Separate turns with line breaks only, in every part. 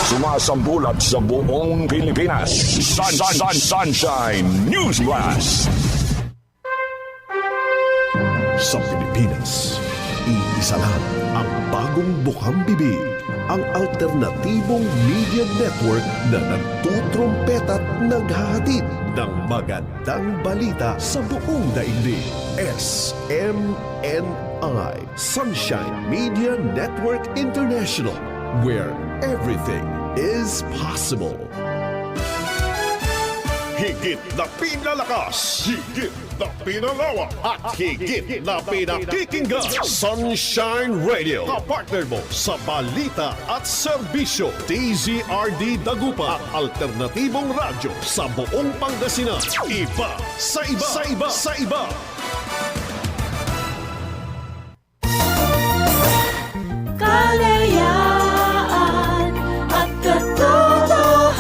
Sumasambulat sa buong Pilipinas. Sunshine News Blast.
Sa Pilipinas, iisa lang ang bagong bukang bibig, ang alternatibong media network na nagtutrumpet at naghahatid ng magandang balita sa buong daigdig. SMNI, Sunshine Media Network International, where everything is possible.
Higit na pinalakas, higit na pinalawak, at higit na pinakikinggan. Sunshine Radio, kapartner mo sa balita at serbisyo. DZRD Dagupan, at alternatibong radyo sa buong Pangasinan. Iba sa iba, sa iba, sa iba.
Kalayaan at katotohanan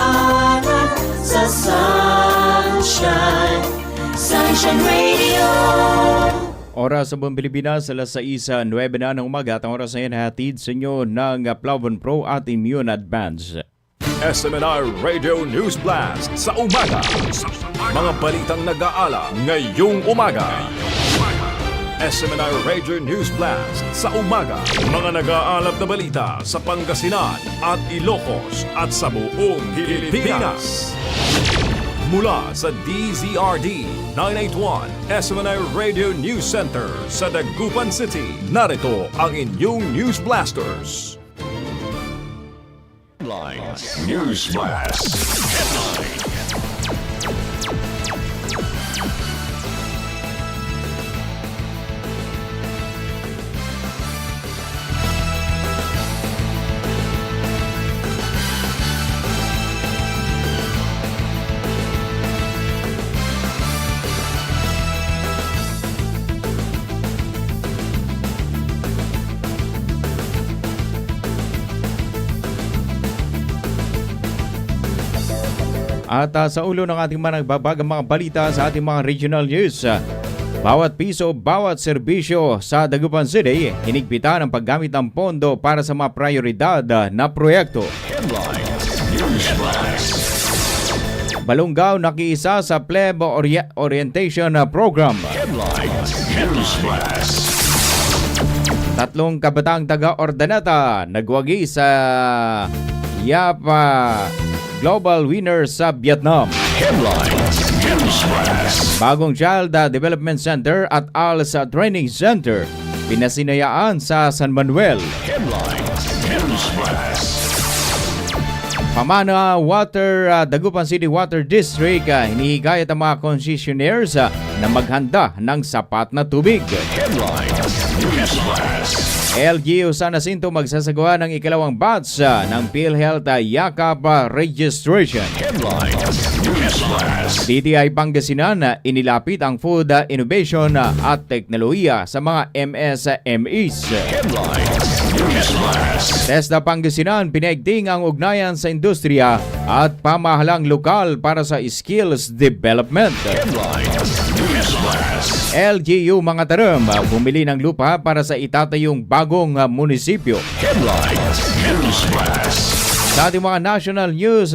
sa Sunshine Radio.
Oras sa buong Pilipinas, alas 6:09 ng umaga. At ang oras na yan hatid sa inyo ng Plavon Pro at Immune Advance.
SMNI Radio News Blast sa umaga. Mga balitang nag-aala ngayong umaga. SMNI Radio News Blast sa umaga. Mga nag-aalap na balita sa Pangasinan at Ilocos at sa buong Pilipinas. Mula sa DZRD 981 SMNI Radio News Center sa Dagupan City, narito ang inyong News Blasters. Headlines. News Blast. Headline.
At sa ulo ng ating mga nagbabagang mga balita sa ating mga regional news, bawat piso, bawat serbisyo sa Dagupan City, hinigpitan ang paggamit ng pondo para sa mga prioridad na proyekto. Balongaw nakiisa sa Pleb Orientation Program. Tatlong kabataang taga-Ordaneta nagwagi sa Yapa Global winner sa Vietnam. Bagong Child Development Center at ALS Training Center pinasinayaan sa San Manuel. Pamana Water Dagupan City Water District hinihikayat ang mga concessionaires na maghanda ng sapat na tubig. LGU San Jacinto magsasagawa ng ikalawang batch ng PhilHealth Yakap registration. DTI Pangasinan inilapit ang food innovation at teknolohiya sa mga MSMEs. TESDA Pangasinan pinaigting ang ugnayan sa industriya at pamahalang lokal para sa skills development. LGU mga taram bumili ng lupa para sa itatayong bagong munisipyo. Sa ating mga national news,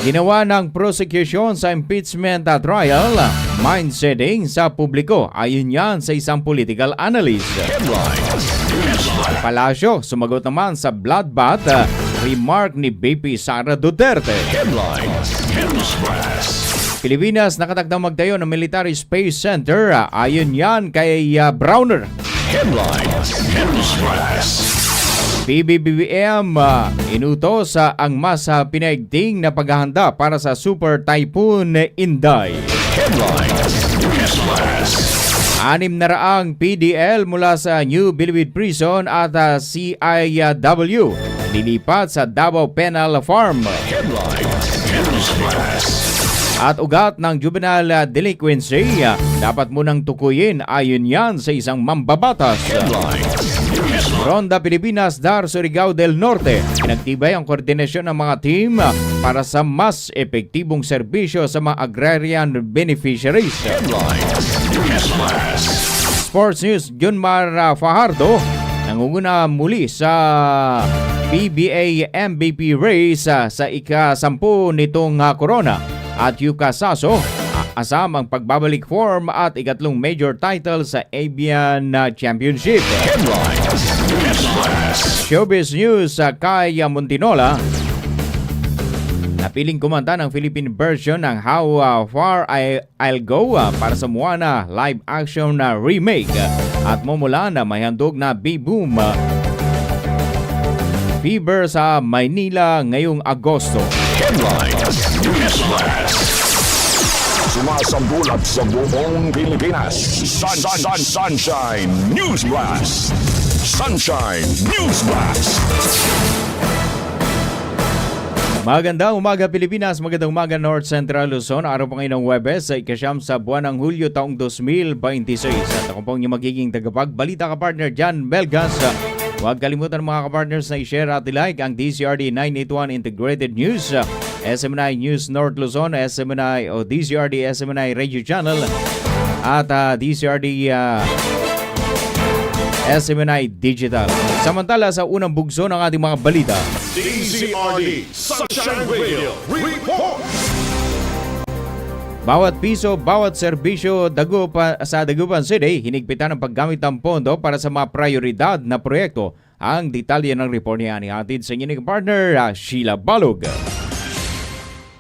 ginawa ng prosecution sa impeachment trial, mind-setting sa publiko. Ayon yan sa isang political analyst. Palasyo sumagot naman sa bloodbath remark ni BP Sara Duterte. Pilipinas nakatakdang magtayo ng Military Space Center. Ayon yan kay Browner. PBBM inutos ang mas pinaigting na paghahanda para sa Super Typhoon Inday. 600 PDL mula sa New Bilibid Prison at CIW lilipat sa Davao Penal Farm. At ugat ng juvenile delinquency dapat munang tukuyin ayon yan sa isang mambabatas. Ronda Pilipinas, Dar, Surigao del Norte. Pinagtibay ang koordinasyon ng mga team para sa mas epektibong serbisyo sa mga agrarian beneficiaries. Sports News, Junmar Fajardo nangunguna muli sa PBA MVP race sa ika-10 nitong corona. At Yuka Saso, asam ang pagbabalik form at ikatlong major title sa Avian Championship. Showbiz News, Kay Montinola napiling kumanta ng Philippine version ng How Far I'll Go para sa Moana live action na remake. At mumula na may handog na B-Boom Fever sa Maynila ngayong Agosto.
Sumasambulat sa buong Pilipinas. Sunshine News Blast. Sunshine News Blast.
Magandang umaga Pilipinas, magandang umaga North Central Luzon. Araw pa ngayon ng Huwebes sa ikasyam sa buwan ng Hulyo taong 2026. At ako pong yung magiging tagapagbalita ka-partner Jan Belgas. Huwag kalimutan mga ka-partners na i-share at i-like ang DCRD 981 Integrated News, SMNI News North Luzon, SMNI o DCRD SMNI Radio Channel at DCRD SMNI Digital. Samantala sa unang bugso ng ating mga balita,
DZRD Sunshine Radio Report.
bawat piso, bawat serbisyo sa Dagupan City, hinigpitan ang paggamit ng pondo para sa mga prioridad na proyekto. Ang detalye ng report niya ni atid sa inyong partner, Sheila Balog.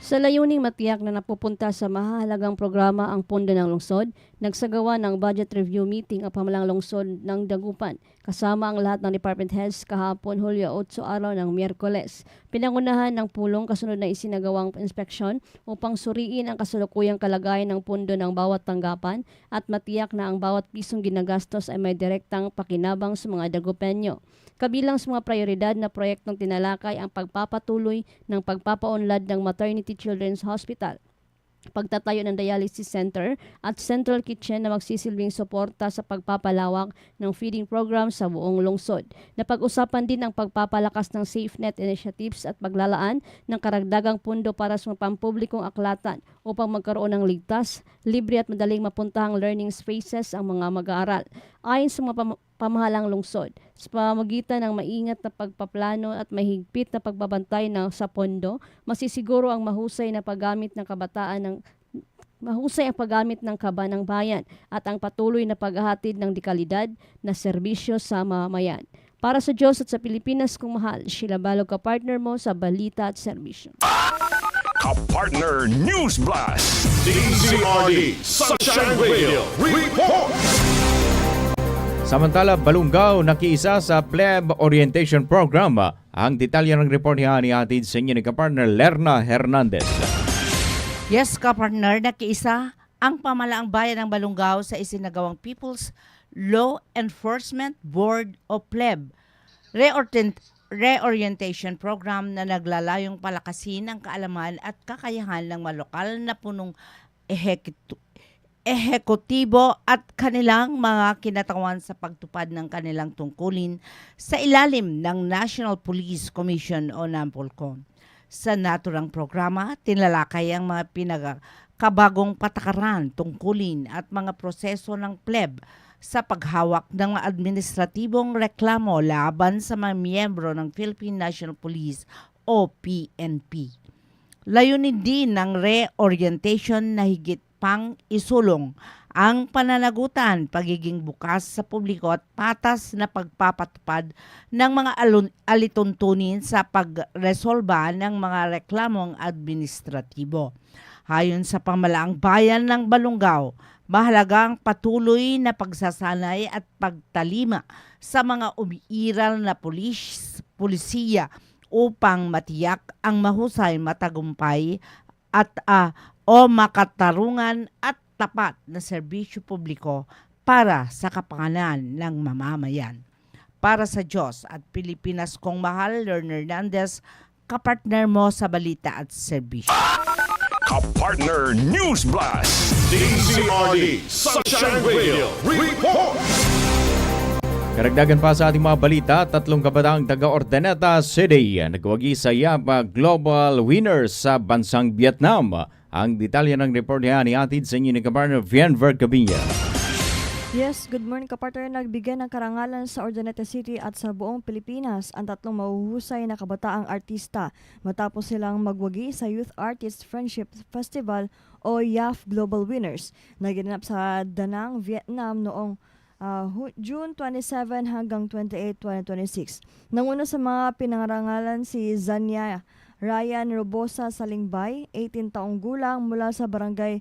Sa layuning matiyak na napupunta sa mahalagang programa ang pondo ng lungsod, nagsagawa ng budget review meeting ang pamalang lungsod ng Dagupan kasama ang lahat ng department heads kahapon Hulyo 8 araw ng Miyerkules. Pinangunahan ng pulong kasunod na isinagawang inspeksyon upang suriin ang kasalukuyang kalagayan ng pondo ng bawat tanggapan at matiyak na ang bawat pisong ginagastos ay may direktang pakinabang sa mga Dagupenyo. Kabilang sa mga prioridad na proyektong tinalakay ang pagpapatuloy ng pagpapaunlad ng Maternity Children's Hospital, pagtatayo ng dialysis center at central kitchen na magsisilbing suporta sa pagpapalawak ng feeding program sa buong lungsod. Napag-usapan din ang pagpapalakas ng SafeNet initiatives at paglalaan ng karagdagang pundo para sa pampublikong aklatan upang magkaroon ng ligtas, libre at madaling mapuntahang learning spaces ang mga mag-aaral. Ayon sa mga pamahalang lungsod, sa pamamagitan ng maingat na pagpaplano at mahigpit na pagbabantay sa pondo, masisiguro ang mahusay ang paggamit ng kaba ng bayan at ang patuloy na paghahatid ng dekalidad na serbisyo sa mamayan. Para sa Diyos at sa Pilipinas kung mahal, Sheila Balog ka-partner mo sa balita at serbisyo.
Ka-partner News Blast.
DZRD Sunshine Radio Report.
Samantala, Balungaw nakiisa sa Pleb Orientation Program. Ang detalye ng report niya ni atid sa inyo ni ka-partner Lerna Hernandez.
Yes, ka-partner, nakiisa ang pamalaang bayan ng Balungaw sa isinagawang People's Law Enforcement Board o PLEB Reorientation Program na naglalayong palakasin ang kaalaman at kakayahan ng malokal na punong ehekutibo at kanilang mga kinatawan sa pagtupad ng kanilang tungkulin sa ilalim ng National Police Commission o NAMPOLCOM. Sa naturang programa, tinalakay ang mga pinagkabagong patakaran, tungkulin at mga proseso ng PLEB sa paghawak ng mga administratibong reklamo laban sa mga miyembro ng Philippine National Police o PNP. Layunin din ng reorientation na higit pang isulong ang pananagutan, pagiging bukas sa publiko at patas na pagpapatupad ng mga alituntunin sa pagresolba ng mga reklamong administratibo. Ayon sa pamalaang bayan ng Balungaw, mahalaga ang patuloy na pagsasanay at pagtalima sa mga umiiral na pulisiya upang matiyak ang mahusay, matagumpay at makatarungan at tapat na serbisyo publiko para sa kapakanan ng mamamayan. Para sa Diyos at Pilipinas kong mahal, Lerna Hernandez, kapartner mo sa balita at serbisyo.
Ka-partner News Blast.
DZRD Sunshine Radio Report.
Karagdagan pa sa ating mga balita, 3 kabataang taga Urdaneta City nagwagi sa Yaba Global Winners sa bansang Vietnam. Ang detalye ng report niya ni atid sa inyo ni kapartner Vienver Cabinya.
Yes, good morning kapartner. Nagbigay ng karangalan sa Urdaneta City at sa buong Pilipinas ang 3 mahuhusay na kabataang artista matapos silang magwagi sa Youth Artist Friendship Festival o YAF Global Winners na ginanap sa Da Nang, Vietnam noong June 27 hanggang 28, 2026. Nanguna sa mga pinangarangalan si Zania Ryan Robosa Salingbay, 18 taong gulang mula sa barangay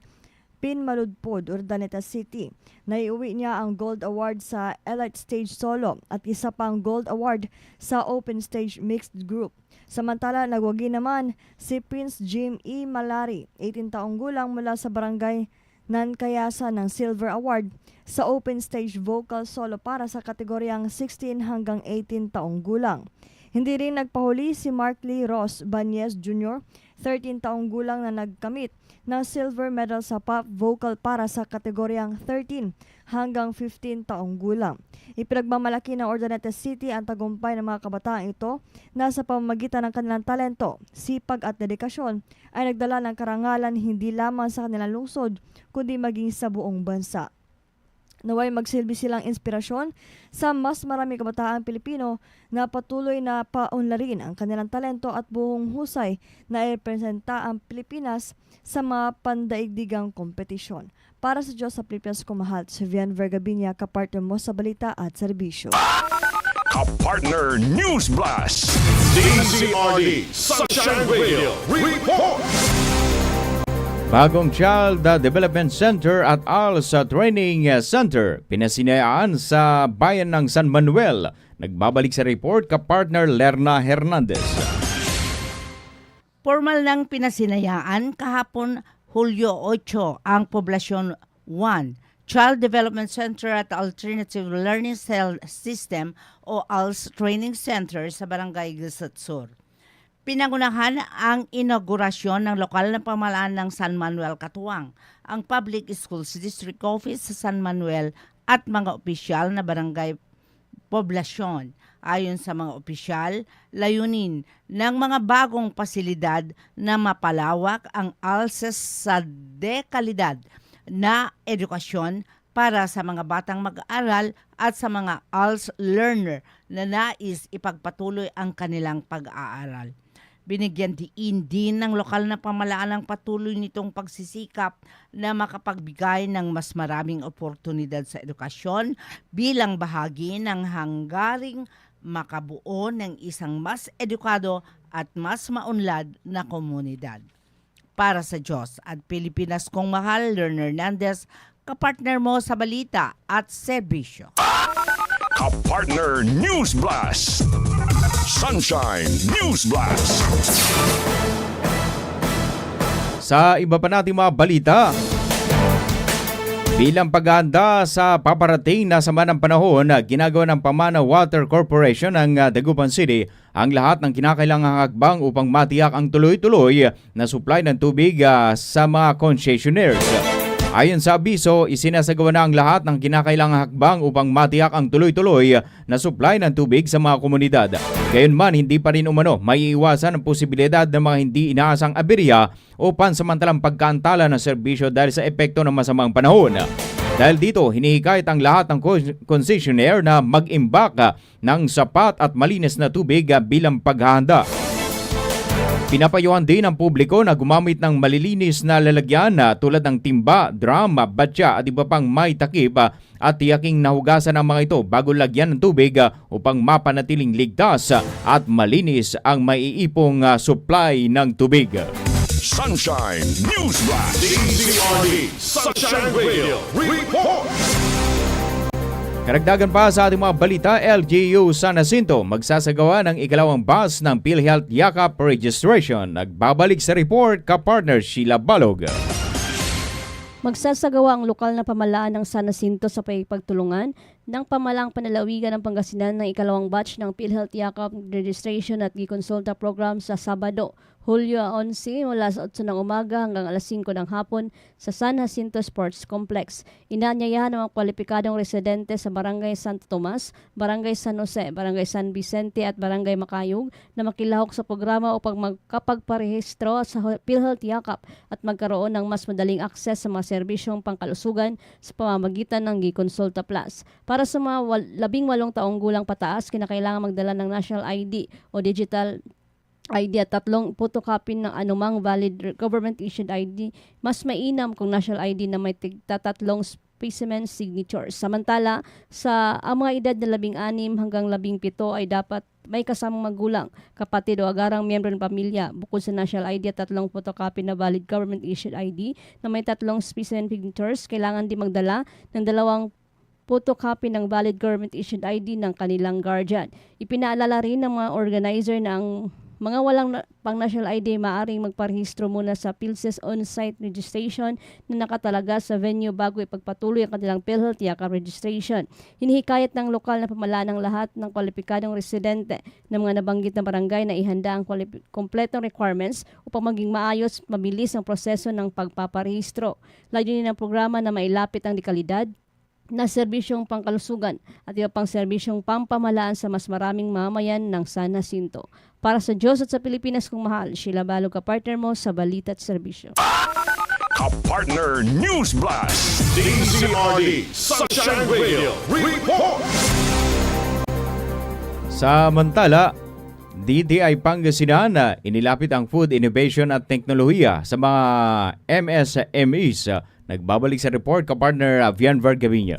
Pinmaludpod, Urdaneta City. Naiuwi niya ang Gold Award sa Elite Stage Solo at isa pang Gold Award sa Open Stage Mixed Group. Samantala, nagwagi naman si Prince Jim E. Malari, 18 taong gulang mula sa barangay Nankayasa ng Silver Award sa Open Stage Vocal Solo para sa kategoryang 16 hanggang 18 taong gulang. Hindi rin nagpahuli si Mark Lee Ross Banyes Jr., 13 taong gulang na nagkamit ng silver medal sa pop vocal para sa kategoryang 13 hanggang 15 taong gulang. Ipinagmamalaki ng Urdaneta City ang tagumpay ng mga kabataang ito na sa pamamagitan ng kanilang talento, sipag at dedikasyon ay nagdala ng karangalan hindi lamang sa kanilang lungsod kundi maging sa buong bansa. Naway magsilbi silang inspirasyon sa mas marami kabataang Pilipino na patuloy na paunlarin ang kanilang talento at buong husay na irepresenta ang Pilipinas sa mga pandaigdigang kompetisyon. Para sa Diyos sa Pilipinas kumahal, si Vienver Cabinya, kapartner mo sa balita at serbisyo.
Kapartner News Blast.
DZRD Sunshine Radio Report.
Bagong Child Development Center at ALS Training Center pinasinayaan sa bayan ng San Manuel. Nagbabalik sa report kapartner Lerna Hernandez.
Formal ng pinasinayaan kahapon Hulyo 8 ang Poblasyon 1 Child Development Center at Alternative Learning System o ALS Training Center sa Barangay Gusat Sur. Pinangunahan ang inaugurasyon ng lokal na pamahalaan ng San Manuel Katuwang, ang Public Schools District Office sa San Manuel at mga opisyal na barangay poblasyon. Ayon sa mga opisyal, layunin ng mga bagong pasilidad na mapalawak ang ALS sa dekalidad na edukasyon para sa mga batang mag-aaral at sa mga ALS learner na nais ipagpatuloy ang kanilang pag-aaral. Binigyan diin din ng lokal na pamahalaan ang patuloy nitong pagsisikap na makapagbigay ng mas maraming oportunidad sa edukasyon bilang bahagi ng hanggaring makabuo ng isang mas edukado at mas maunlad na komunidad. Para sa Diyos at Pilipinas kong mahal, Lerna Hernandez, kapartner mo sa balita at serbisyo.
Kapartner News Blast. Sunshine News Blast.
Sa iba pa nating mga balita, bilang paghahanda sa paparating na sama ng panahon, ginagawa ng Pamana Water Corporation ng Dagupan City ang lahat ng kinakailangang hakbang upang matiyak ang tuloy-tuloy na supply ng tubig sa mga concessionaires. Ayon sa abiso, isinasagawa na ang lahat ng kinakailangang hakbang upang matiyak ang tuloy-tuloy na supply ng tubig sa mga komunidad. Gayunman, hindi pa rin umano maiiwasan ang posibilidad ng mga hindi inaasang aberya o pansamantalang pagkaantala ng serbisyo dahil sa epekto ng masamang panahon. Dahil dito, hinihikayat ang lahat ng concessionaire na mag-imbak ng sapat at malinis na tubig bilang paghahanda. Pinapayuhan din ang publiko na gumamit ng malilinis na lalagyan tulad ng timba, drum, batya at iba pang may takip at tiyaking nahugasan ang mga ito bago lagyan ng tubig upang mapanatiling ligtas at malinis ang maiipong supply ng tubig.
Sunshine News Blast.
DZRD Sunshine Radio Report.
Karagdagan pa sa ating mga balita, LGU San Jacinto magsasagawa ng ikalawang batch ng PhilHealth Yakap registration. Nagbabalik sa report kapartner Sheila Balog.
Magsasagawa ang lokal na pamahalaan ng San Jacinto sa pagtulungan ng pamalang panalawigan ng Pangasinan ng ikalawang batch ng PhilHealth Yakap Registration at Gikonsulta Program sa Sabado, Hulyo 11 mula sa 8 ng umaga hanggang alas 5 ng hapon sa San Jacinto Sports Complex. Inanyayahan ng mga kwalipikadong residente sa Barangay Santo Tomas, Barangay San Jose, Barangay San Vicente at Barangay Makayug na makilahok sa programa upang magkapagparehistro sa PhilHealth Yakap at magkaroon ng mas madaling akses sa mga serbisyong pangkalusugan sa pamamagitan ng Gikonsulta Plus. Para sa mga 18 taong gulang pataas, kinakailangan magdala ng National ID o Digital ID at 3 photocopy ng anumang valid government-issued ID. Mas mainam kung national ID na may tigta-3 specimen signatures. Samantala, ang mga edad na 16 hanggang 17 ay dapat may kasamang magulang, kapatid o agarang miyembro ng pamilya. Bukod sa national ID at 3 photocopy na valid government-issued ID na may 3 specimen signatures, kailangan din magdala ng 2 photocopy ng valid government-issued ID ng kanilang guardian. Ipinaalala rin ng mga organizer na ang mga walang pang-national ID maaaring magparehistro muna sa PhilSys on-site registration na nakatalaga sa venue bago ipagpatuloy ang kanilang PhilHealth Yakap registration. Hinihikayat ng lokal na pamahalaan ng lahat ng kwalipikadong residente ng mga nabanggit na barangay na ihanda ang kompletong requirements upang maging maayos at mabilis ang proseso ng pagpaparehistro. Layunin ng programa na mailapit ang dekalidad na serbisyong pangkalusugan at iba pang serbisyong pampamahalaan sa mas maraming mamayan ng San Jacinto. Para sa Diyos at sa Pilipinas kong mahal, Sheila Balog, kapartner mo sa Balita at Serbisyo.
Kapartner News Blast.
DZRD Sunshine Radio Report.
Samantala, DTI Pangasinan inilapit ang food innovation at teknolohiya sa mga MSMEs. Nagbabalik sa report kapartner Vian Vergaviña.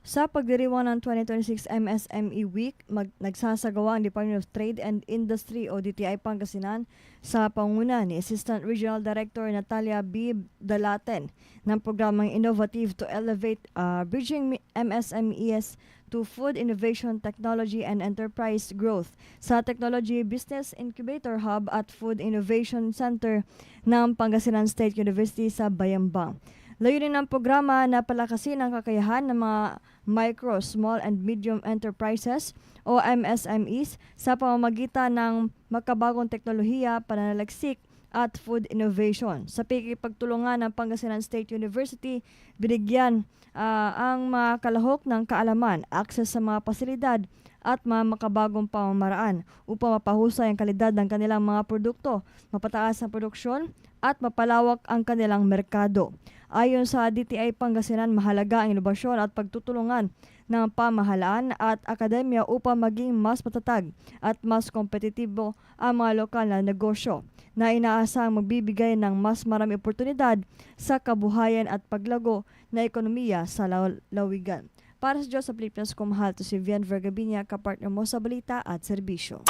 Sa pagdiriwang ng 2026 MSME Week, nagsasagawa ang Department of Trade and Industry o DTI Pangasinan sa panguna ni Assistant Regional Director Natalia B. Dalaten ng programang Innovative to Elevate Bridging MSMEs to Food Innovation, Technology and Enterprise Growth sa Technology Business Incubator Hub at Food Innovation Center ng Pangasinan State University sa Bayambang. Layunin ng programa na palakasin ang kakayahan ng mga micro, small and medium enterprises o MSMEs sa pamamagitan ng makabagong teknolohiya, pananaliksik at food innovation. Sa pakikipagtulungan ng Pangasinan State University, binigyan ang mga kalahok ng kaalaman, access sa mga pasilidad at mga makabagong pamamaraan upang mapahusay ang kalidad ng kanilang mga produkto, mapataas ang produksyon at mapalawak ang kanilang merkado. Ayon sa DTI Pangasinan, mahalaga ang inobasyon at pagtutulungan ng pamahalaan at akademya upang maging mas matatag at mas kompetitibo ang mga lokal na negosyo na inaasang magbibigay ng mas marami oportunidad sa kabuhayan at paglago na ekonomiya sa lawigan. Para sa Diyos sa Pilipinas, kumahal to si Vian Vergaviña, kapartner mo sa Balita at Serbisyo.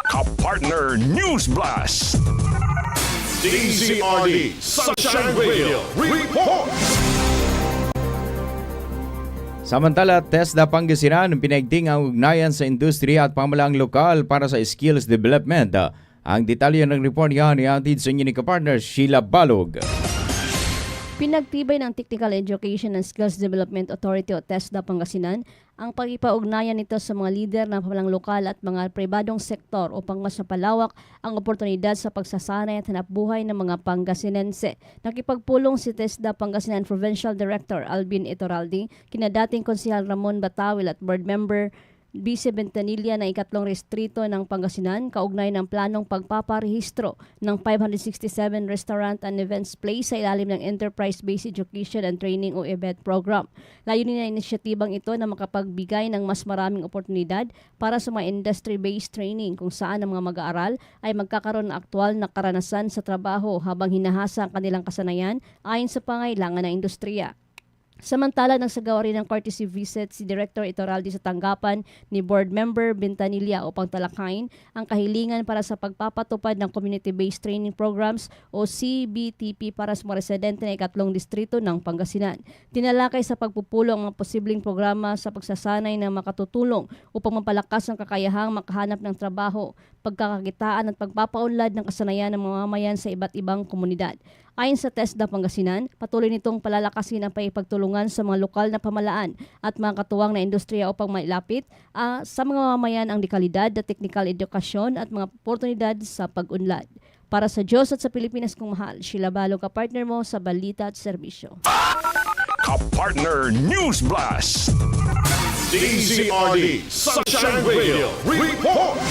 Kapartner News Blast.
DZRD Sunshine Radio Report.
Samantala, TESDA Pangasinan pinaigting ang ugnayan sa industriya at pamalaang lokal para sa skills development. Ang detalye ng report yan ihatid sa inyo ni kapartner Sheila Balog.
Pinagtibay ng Technical Education and Skills Development Authority o TESDA Pangasinan ang pag-ipaugnayan nito sa mga lider ng pamalang lokal at mga pribadong sektor upang mas mapalawak ang oportunidad sa pagsasanay at hanapbuhay ng mga Pangasinense. Nakipagpulong si TESDA Pangasinan Provincial Director Alvin Itoraldi, kinadating Konsehal Ramon Batawil at Board Member Vice Ventanilla ng 2 Distrito ng Pangasinan kaugnay ng planong pagpaparehistro ng 567 restaurant and events place sa ilalim ng Enterprise-Based Education and Training o EBET program. Layunin na inisyatibang ito na makapagbigay ng mas maraming oportunidad para sa mga industry-based training kung saan ang mga mag-aaral ay magkakaroon ng aktwal na karanasan sa trabaho habang hinahasa ang kanilang kasanayan ayon sa pangailangan ng industriya. Samantala, nagsagawa rin ng courtesy visit si Director Itoraldi sa tanggapan ni Board Member Ventanilla upang talakayin ang kahilingan para sa pagpapatupad ng Community-Based Training Programs o CBTP para sa mga residente ng 3 Distrito ng Pangasinan. Tinalakay sa pagpupulong ang posibleng programa sa pagsasanay na makatutulong upang mapalakas ang kakayahang makahanap ng trabaho pagkakakitaan at pagpapaunlad ng kasanayan ng mga mamamayan sa iba't ibang komunidad. Ayon sa TESDA Pangasinan, patuloy nitong palalakasin ang pagtulungan sa mga lokal na pamahalaan at mga katuwang na industriya upang mailapit sa mga mamamayan ang dekalidad na teknikal edukasyon at mga oportunidad sa pag-unlad. Para sa Diyos at sa Pilipinas kong mahal, Sheila Balo, kapartner mo sa Balita at Serbisyo.
Kapartner News Blast.
DZRD Sunshine Radio Report.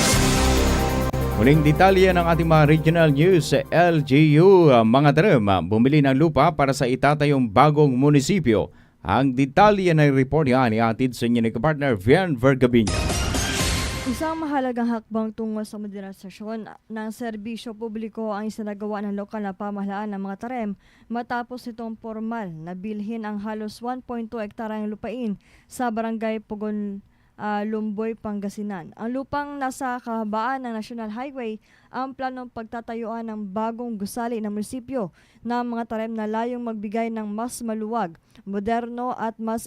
Muling detalye ng ating mga regional news sa LGU, mga terem, bumili ng lupa para sa itatayong bagong munisipyo. Ang detalye ng report ni atid sa inyo ni kapartner Vian Vergabiño.
Isang mahalagang hakbang tungo sa modernisasyon ng serbisyo publiko ang isinagawa ng lokal na pamahalaan ng mga tarem matapos itong formal na bilhin ang halos 1.2 hektaryang lupain sa barangay Pugon, Lumboy, Pangasinan. Ang lupang nasa kahabaan ng National Highway ang planong pagtatayuan ng bagong gusali ng munisipyo ng mga tarem na layong magbigay ng mas maluwag, moderno at mas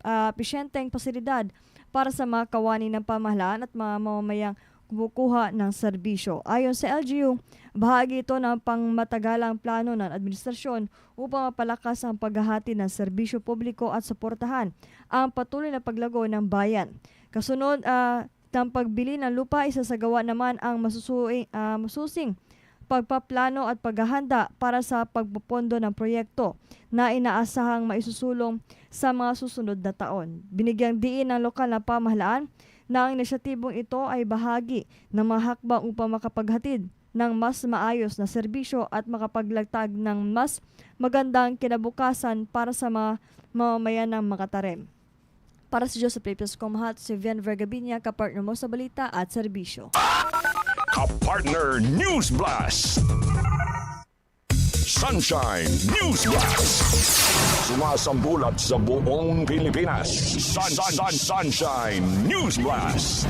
epesyenteng pasilidad para sa mga kawani ng pamahalaan at mga mamamayang kumukuha ng serbisyo. Ayon sa LGU, bahagi ito ng pangmatagalang plano ng administrasyon upang mapalakas ang paghahati ng serbisyo publiko at suportahan ang patuloy na paglago ng bayan. Kasunod ng pagbili ng lupa, isasagawa naman ang masusing pagpaplano at paghahanda para sa pagpopondo ng proyekto na inaasahang maisusulong sa mga susunod na taon. Binigyang diin ng lokal na pamahalaan na ang inisyatibong ito ay bahagi ng mga hakbang upang makapaghatid ng mas maayos na serbisyo at makapaglagtag ng mas magandang kinabukasan para sa mga mamamayan ng Makatarem. Para sa Diyos sa Pilipinas kong mahal, si Vian Vergabiño, kapartner mo sa Balita at Serbisyo.
Kapartner News Blast. Sunshine News Blast. Sumasambulat sa buong Pilipinas. Sunshine News Blast.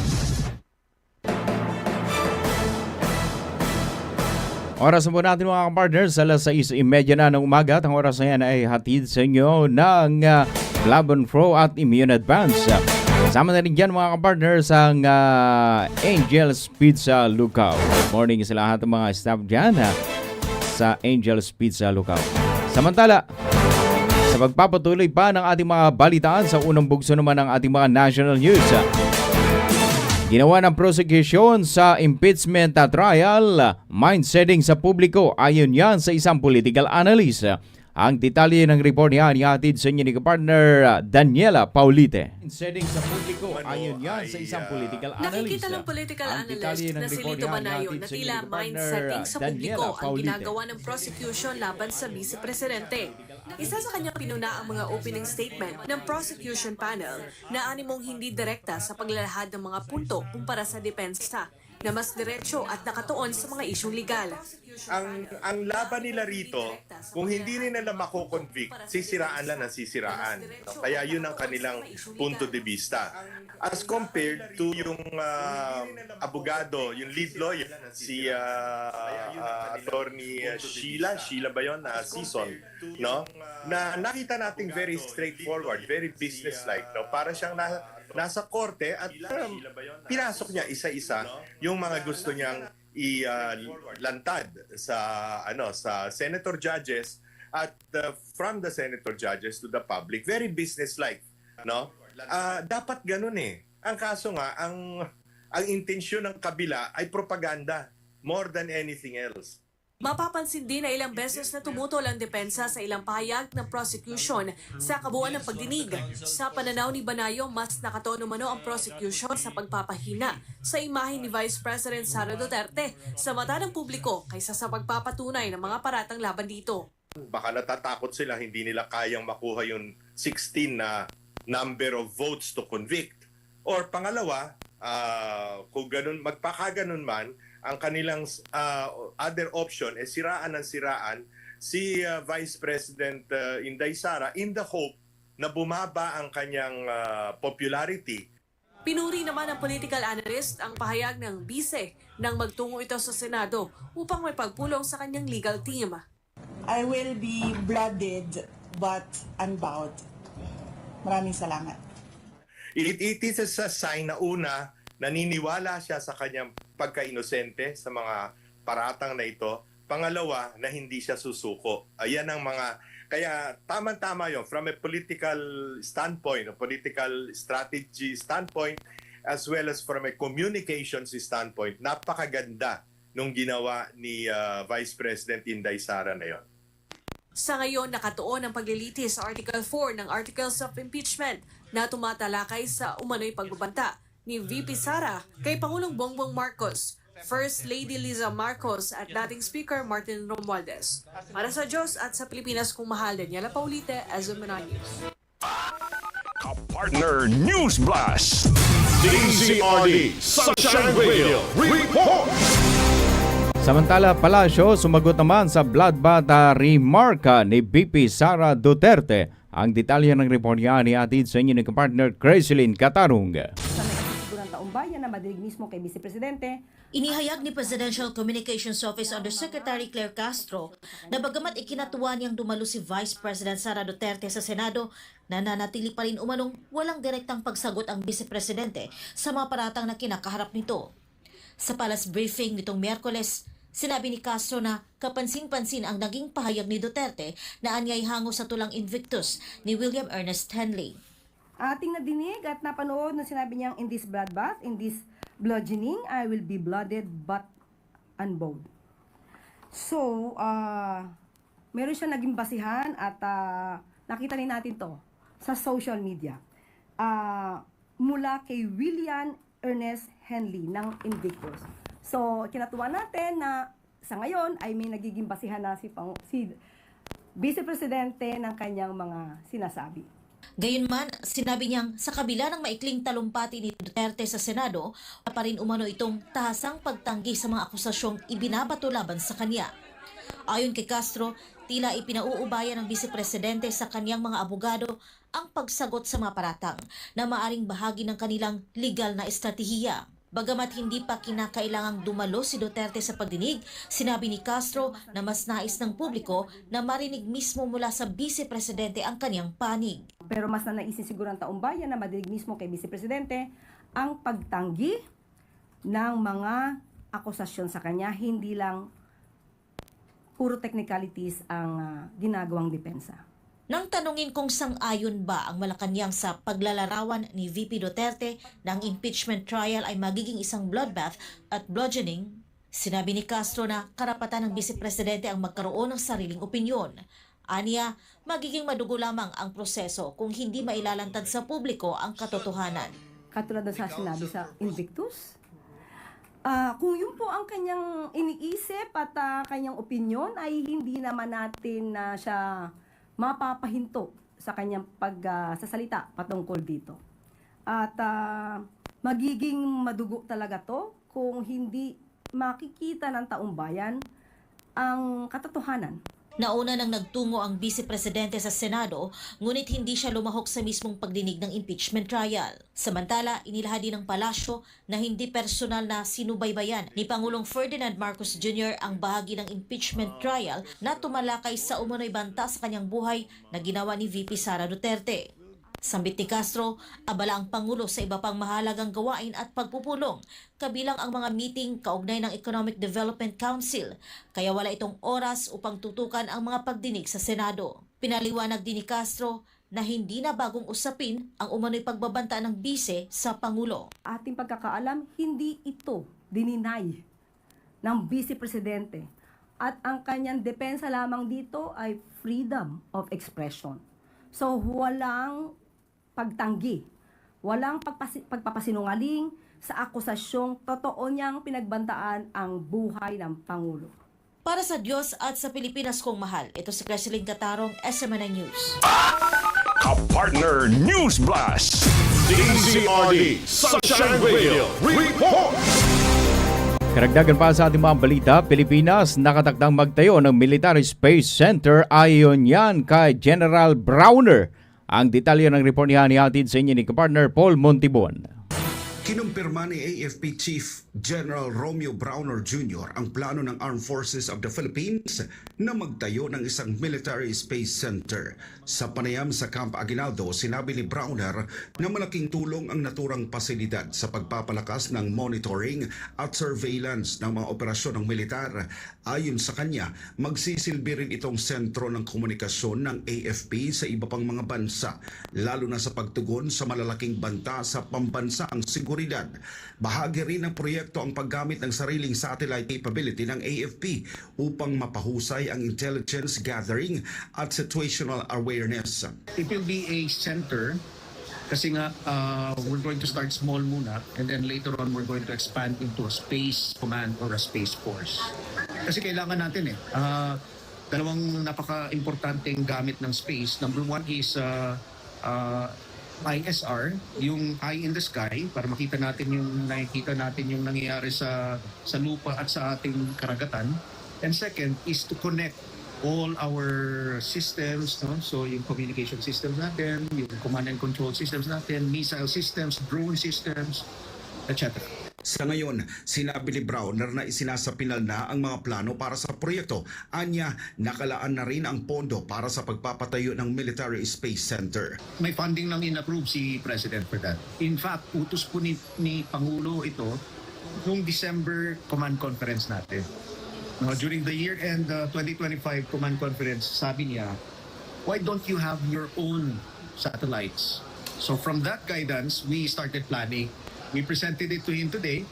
Oras mo natin mga partners, alas 6:30 na ng umaga. Ang oras na yan ay hatid sa inyo ng Laban Pro at Immune Advance. Kasama na rin dyan mga kapartners ang Angel's Pizza Lookout. Good morning sa lahat ng mga staff dyan sa Angel's Pizza Lookout. Samantala, sa pagpapatuloy pa ng ating mga balitaan sa unang bugso naman ng ating mga national news, ginawa ng prosecution sa impeachment trial, mind-setting sa publiko ayon yan sa isang political analyst. Ang detalye ng report niya ihatid sa inyo ni kapartner Daniela Paulite. Setting sa publiko ayon yan sa isang political analyst.
Nakikita ng political analyst na si Lito Manayo na tila mind-setting sa publiko ang ginagawa ng prosecution laban sa vice-presidente. Isa sa kanyang pinuna ang mga opening statement ng prosecution panel na animong hindi direkta sa paglalahad ng mga punto kumpara sa depensa na mas diretsyo at nakatuon sa mga isyong legal.
Ang laban nila rito, kung hindi rin nila mako-convict, sisiraan lang ang sisiraan. Kaya yun ang kanilang punto de vista. As compared to yung abogado, yung lead lawyer, si attorney Sheila ba yun? Season, no? Na nakita nating very straightforward, very business-like, no? Para siyang nasa korte at pinasok niya isa-isa yung mga gusto niyang ilantad sa sa senator judges at from the senator judges to the public. Very business-like, no? Dapat ganun eh. Ang kaso nga, ang intensyon ng kabila ay propaganda more than anything else.
Mapapansin din na ilang beses na tumutol ang depensa sa ilang pahayag ng prosecution sa kabuuan ng pagdinig. Sa pananaw ni Banayo, mas nakatono mano ang prosecution sa pagpapahina sa imahe ni Vice President Sara Duterte sa mata ng publiko kaysa sa pagpapatunay ng mga paratang laban dito.
Baka natatakot sila, hindi nila kayang makuha yung 16 na number of votes to convict. Or pangalawa, kung ganun, magpakaganon man, ang kanilang other option ay siraan ng siraan si Vice President Inday Sara in the hope na bumaba ang kanyang popularity.
Pinuri naman ng political analyst ang pahayag ng bise nang magtungo ito sa Senado upang may pagpulong sa kanyang legal team.
I will be blooded but unbowed. Maraming salamat.
It is a sign na una, naniniwala siya sa kanyang pagka-inosente sa mga paratang na ito. Pangalawa, na hindi siya susuko. Ayan ang mga, kaya tama-tama yun from a political standpoint, a political strategy standpoint, as well as from a communications standpoint, napakaganda nung ginawa ni Vice President Inday Sara na yun.
Sa ngayon, nakatuon ang paglilitis sa Article 4 ng Articles of Impeachment na tumatalakay sa umano'y pagbabanta ni VP Sara kay Pangulong Bongbong Marcos, First Lady Liza Marcos at dating Speaker Martin Romualdez. Para sa Diyos at sa Pilipinas kung mahal, Daniela Paulite, SMNI News.
Ka-partner News Blast.
DZRD Sunshine Radio Report.
Samantala, Palacio sumagot naman sa bloodbath remark ni VP Sara Duterte. Ang detalye ng report niya ni atid sa inyo ng partner Creslin Catarung.
Sa nagsisigurang taumbayan na madinig mismo kay Vice Presidente,
inihayag ni Presidential Communications Office Undersecretary Claire Castro na bagamat ikinatuwa niyang dumalo si Vice President Sara Duterte sa Senado, nananatili pa rin umanong walang direktang pagsagot ang Vice Presidente sa mga paratang na kinakaharap nito. Sa Palace briefing nitong Miyerkules, sinabi ni Castro na kapansin-pansin ang naging pahayag ni Duterte na anyay hango sa tulang Invictus ni William Ernest Henley.
ating nadinig at napanood na sinabi niyang in this bloodbath, in this bludgeoning, I will be blooded but unbowed. So, meron siya naging basihan at nakita rin natin to sa social media. Mula kay William Ernest Henley ng Invictus. So, kinatuwa natin na sa ngayon ay may nagiging basihan na si Vice Presidente ng kanyang mga sinasabi.
Gayunman, sinabi niyang sa kabila ng maikling talumpati ni Duterte sa Senado, pa rin umano itong tahasang pagtanggi sa mga akusasyong ibinabato laban sa kanya. Ayon kay Castro, tila ipinauubayan ng Vice Presidente sa kanyang mga abogado ang pagsagot sa mga paratang na maaring bahagi ng kanilang legal na estratehiya. Bagamat hindi pa kinakailangang dumalo si Duterte sa pagdinig, sinabi ni Castro na mas nais ng publiko na marinig mismo mula sa Vice Presidente ang kanyang panig.
Pero mas nanaisin siguro ang taumbayan na madinig mismo kay Vice Presidente ang pagtanggi ng mga akusasyon sa kanya, hindi lang puro technicalities ang ginagawang depensa.
Nang tanungin kung sang-ayon ba ang Malacanang sa paglalarawan ni VP Duterte na ang impeachment trial ay magiging isang bloodbath at bludgeoning, sinabi ni Castro na karapatan ng Vice Presidente ang magkaroon ng sariling opinyon. Aniya, magiging madugo lamang ang proseso kung hindi mailalantad sa publiko ang katotohanan.
Katulad sa sinabi sa Invictus, kung yun po ang kanyang iniisip at kanyang opinyon ay hindi naman natin siya mapapahinto sa kanyang pagsasalita patungkol dito. At magiging madugo talaga to kung hindi makikita ng taong bayan ang katotohanan.
Nauna nang nagtungo ang Vice Presidente sa Senado, ngunit hindi siya lumahok sa mismong pagdinig ng impeachment trial. Samantala, inilahad din ng palasyo na hindi personal na sinubaybayan ni Pangulong Ferdinand Marcos Jr. ang bahagi ng impeachment trial na tumalakay sa umano'y banta sa kanyang buhay na ginawa ni VP Sara Duterte. Sambit ni Castro, abala ang Pangulo sa iba pang mahalagang gawain at pagpupulong, kabilang ang mga meeting kaugnay ng Economic Development Council, kaya wala itong oras upang tutukan ang mga pagdinig sa Senado. Pinaliwanag din ni Castro na hindi na bagong usapin ang umano'y pagbabanta ng bise sa Pangulo.
Ating pagkakaalam, hindi ito dininay ng Vice Presidente at ang kanyang depensa lamang dito ay freedom of expression. So walang pagtanggi, walang pagpapasinungaling sa akusasyong totoo niyang pinagbantaan ang buhay ng Pangulo.
Para sa Diyos at sa Pilipinas kong mahal, ito si Creslin Catarong, SMNI News.
Ka-partner News Blast.
DZRD Sunshine Radio Report.
Karagdagan pa sa ating mga balita, Pilipinas nakatakdang magtayo ng Military Space Center ayon yan kay General Browner. Ang detalye ng report niya ni atid sa inyo ni kapartner Paul Montibon.
Kinumpirma ni AFP Chief General Romeo Browner Jr. ang plano ng Armed Forces of the Philippines na magtayo ng isang military space center. Sa panayam sa Camp Aguinaldo, sinabi ni Browner na malaking tulong ang naturang pasilidad sa pagpapalakas ng monitoring at surveillance ng mga operasyon ng militar. Ayon sa kanya, magsisilbi rin itong sentro ng komunikasyon ng AFP sa iba pang mga bansa, lalo na sa pagtugon sa malalaking banta sa pambansaang seguridad. Bahagi rin ng proyekto ang paggamit ng sariling satellite capability ng AFP upang mapahusay ang intelligence gathering at situational awareness.
It will be a center kasi nga we're going to start small muna and then later on we're going to expand into a space command or a space force. Kasi kailangan natin dalawang napaka-importanteng gamit ng space. Number one is ISR, yung eye in the sky, para makita natin yung nangyayari sa lupa at sa ating karagatan. And second is to connect all our systems, no? So yung communication systems natin, yung command and control systems natin, missile systems, drone systems, etc.
Sa ngayon, sinabi ni Browner na isinasapinal na ang mga plano para sa proyekto. Anya, nakalaan na rin ang pondo para sa pagpapatayo ng Military Space Center.
May funding lang in-approve si President for that. In fact, utos po ni Pangulo ito noong December command conference natin. During the year-end 2025 command conference, sabi niya, why don't you have your own satellites? So from that guidance, we started planning. We presented it to him today,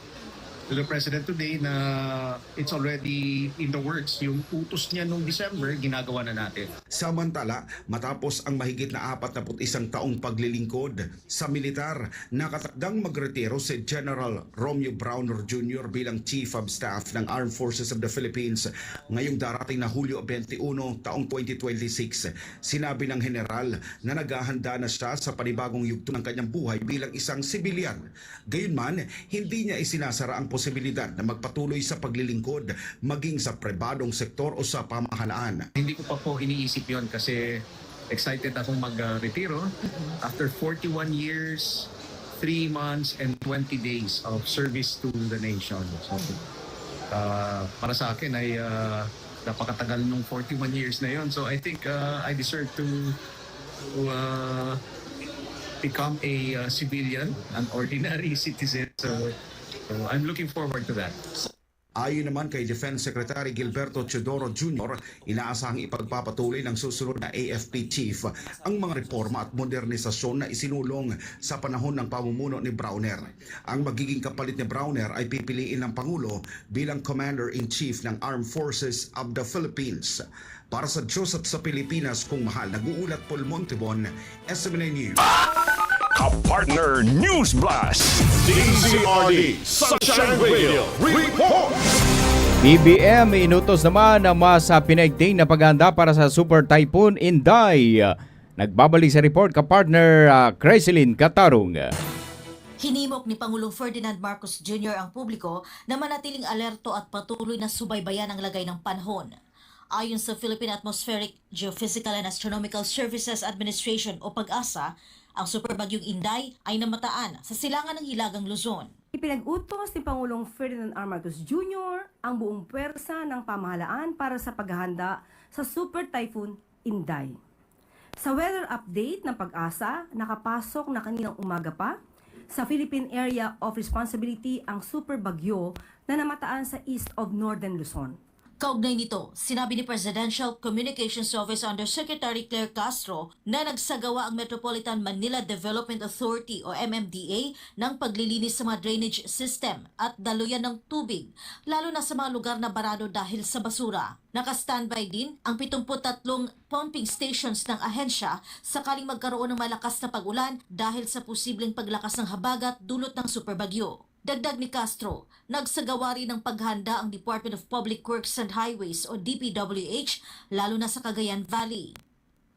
to the President today, na it's already in the works. Yung utos niya noong December, ginagawa na natin.
Samantala, matapos ang mahigit na 41 taong paglilingkod sa militar, nakatakdang magretiro si General Romeo Browner Jr. bilang Chief of Staff ng Armed Forces of the Philippines ngayong darating na Hulyo 21 taong 2026. Sinabi ng general na naghahanda na siya sa panibagong yugto ng kanyang buhay bilang isang sibilyan. Gayunman, hindi niya isinasara ang posibilidad na magpatuloy sa paglilingkod maging sa pribadong sektor o sa pamahalaan.
Hindi ko pa po iniisip yon kasi excited akong mag-retiro after 41 years, 3 months, and 20 days of service to the nation. So, para sa akin ay napakatagal nung 41 years na yon. So I think I deserve to become a civilian, an ordinary citizen. So I'm looking forward to that.
Ayon naman kay Defense Secretary Gilberto Teodoro Jr., inaasahang ipagpapatuloy ng susunod na AFP Chief ang mga reforma at modernisasyon na isinulong sa panahon ng pamumuno ni Browner. Ang magiging kapalit ni Browner ay pipiliin ng Pangulo bilang Commander-in-Chief ng Armed Forces of the Philippines. Para sa Diyos at sa Pilipinas, kung mahal, nag-uulat Paul Montebon, SMNA News.
Ka-partner News Blast.
DZRD Sunshine Radio Report.
BBM inutos naman ang sa pinaigting na paghahanda para sa Super Typhoon Inday. Nagbabalik sa report ka-partner Creselyn Catarong.
Hinimok ni Pangulong Ferdinand Marcos Jr. ang publiko na manatiling alerto at patuloy na subaybayan ang lagay ng panahon. Ayon sa Philippine Atmospheric, Geophysical and Astronomical Services Administration o PAGASA, ang superbagyong Inday ay namataan sa silangan ng Hilagang Luzon.
Ipinag-utos ni Pangulong Ferdinand R. Marcos Jr. ang buong pwersa ng pamahalaan para sa paghahanda sa Super Typhoon Inday. Sa weather update ng PAGASA, nakapasok na kaninang umaga pa sa Philippine Area of Responsibility ang superbagyo na namataan sa east of Northern Luzon.
Kaugnay nito, sinabi ni Presidential Communications Office Undersecretary Claire Castro na nagsagawa ang Metropolitan Manila Development Authority o MMDA ng paglilinis sa mga drainage system at daluyan ng tubig, lalo na sa mga lugar na barado dahil sa basura. Naka-standby din ang 73 pumping stations ng ahensya sakaling magkaroon ng malakas na pag-ulan dahil sa posibleng paglakas ng habagat dulot ng superbagyo. Dagdag ni Castro, nagsagawa rin ng paghanda ang Department of Public Works and Highways o DPWH lalo na sa Cagayan Valley.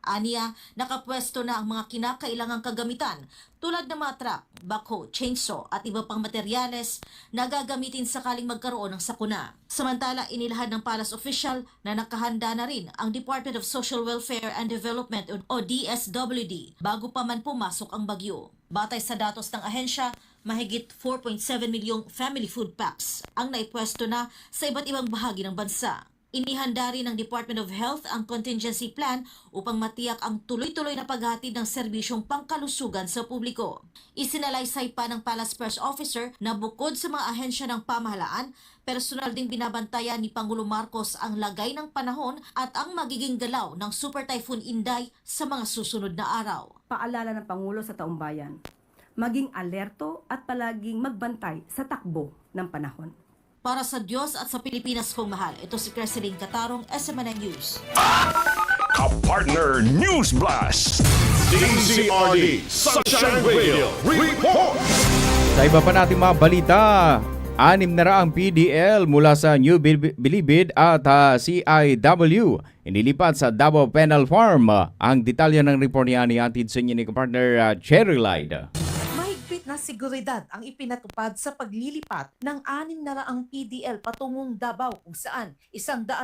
Aniya, nakapwesto na ang mga kinakailangang kagamitan tulad ng mga truck, backhoe, chainsaw at iba pang materyales na gagamitin sakaling magkaroon ng sakuna. Samantala, inilahad ng palace official na nakahanda na rin ang Department of Social Welfare and Development o DSWD bago pa man pumasok ang bagyo. Batay sa datos ng ahensya, mahigit 4.7 milyong family food packs ang naipwesto na sa iba't ibang bahagi ng bansa. Inihanda rin ng Department of Health ang contingency plan upang matiyak ang tuloy-tuloy na paghatid ng serbisyong pangkalusugan sa publiko. Isinalaysay pa ng Palace Press Officer na bukod sa mga ahensya ng pamahalaan, personal ding binabantayan ni Pangulo Marcos ang lagay ng panahon at ang magiging galaw ng Super Typhoon Inday sa mga susunod na araw.
Paalala ng Pangulo sa taong bayan, maging alerto at palaging magbantay sa takbo ng panahon.
Para sa Diyos at sa Pilipinas kong mahal, ito si Creseline Catarong, SMNN News.
Ka-partner News Blast.
DZRD Sunshine Radio Report.
Sa iba pa nating mga balita, 6 na raang PDL mula sa New Bilibid at CIW inilipat sa Davao Penal Farm. Ang detalye ng report niya ni atid sa inyo ni partner Cherry Light.
Na seguridad ang ipinatupad sa paglilipat ng 6 na raang PDL patungong Davao kung saan 150